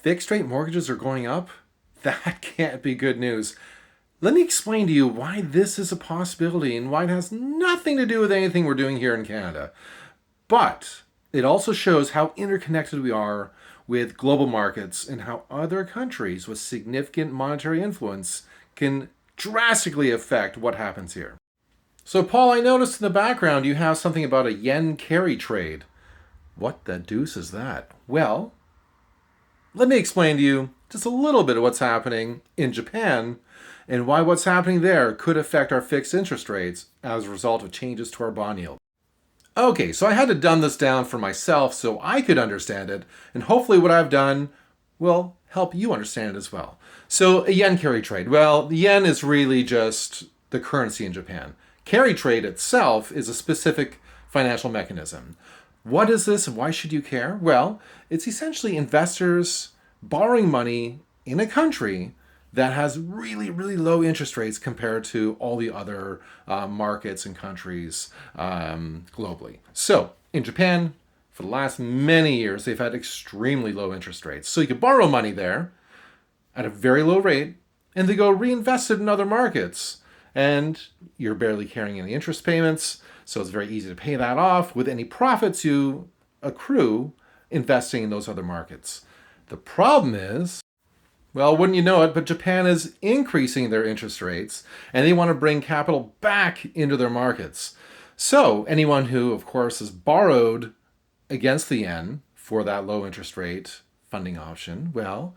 fixed rate mortgages are going up? That can't be good news. Let me explain to you why this is a possibility and why it has nothing to do with anything we're doing here in Canada. But it also shows how interconnected we are with global markets and how other countries with significant monetary influence can drastically affect what happens here. So, Paul, I noticed in the background you have something about a yen carry trade. What the deuce is that? Well, let me explain to you just a little bit of what's happening in Japan and why what's happening there could affect our fixed interest rates as a result of changes to our bond yield. Okay, so I had to dumb this down for myself so I could understand it, and hopefully what I've done will help you understand it as well. So, a yen carry trade. Well, the yen is really just the currency in Japan. Carry trade itself is a specific financial mechanism. What is this and why should you care? Well, it's essentially investors borrowing money in a country that has really, really low interest rates compared to all the other markets and countries globally. So in Japan, for the last many years, they've had extremely low interest rates. So you could borrow money there at a very low rate and they go reinvest it in other markets. And you're barely carrying any interest payments. So it's very easy to pay that off with any profits you accrue investing in those other markets. The problem is, well, wouldn't you know it, but Japan is increasing their interest rates and they want to bring capital back into their markets. So anyone who, of course, has borrowed against the yen for that low interest rate funding option, well,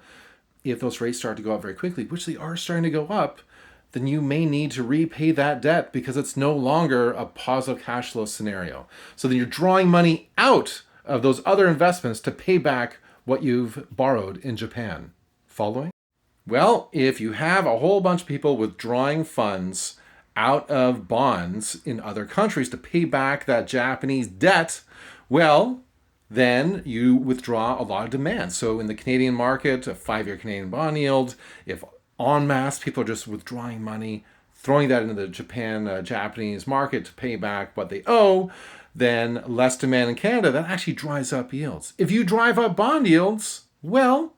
if those rates start to go up very quickly, which they are starting to go up, then you may need to repay that debt because it's no longer a positive cash flow scenario. So then you're drawing money out of those other investments to pay back what you've borrowed in Japan. Following? Well, if you have a whole bunch of people withdrawing funds out of bonds in other countries to pay back that Japanese debt, well, then you withdraw a lot of demand. So in the Canadian market, a 5-year Canadian bond yield, if en masse people are just withdrawing money, throwing that into the Japanese market to pay back what they owe, then less demand in Canada, that actually dries up yields. If you drive up bond yields, well,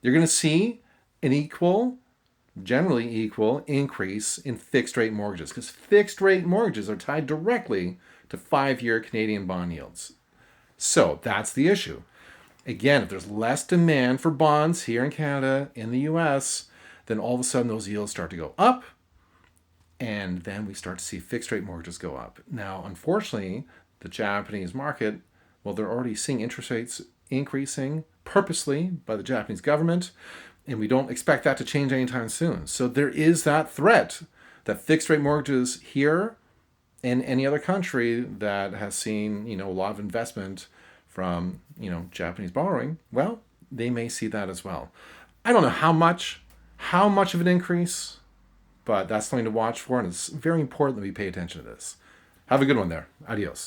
you're going to see an generally equal increase in fixed rate mortgages because fixed rate mortgages are tied directly to 5-year Canadian bond yields. So that's the issue. Again, if there's less demand for bonds here in Canada, in the US, then all of a sudden those yields start to go up, and then we start to see fixed rate mortgages go up. Now, unfortunately, the Japanese market, well, they're already seeing interest rates increasing purposely by the Japanese government, and we don't expect that to change anytime soon. So there is that threat that fixed rate mortgages here and any other country that has seen, a lot of investment from, Japanese borrowing, well, they may see that as well. I don't know how much of an increase, but that's something to watch for, and it's very important that we pay attention to this. Have a good one there. Adios.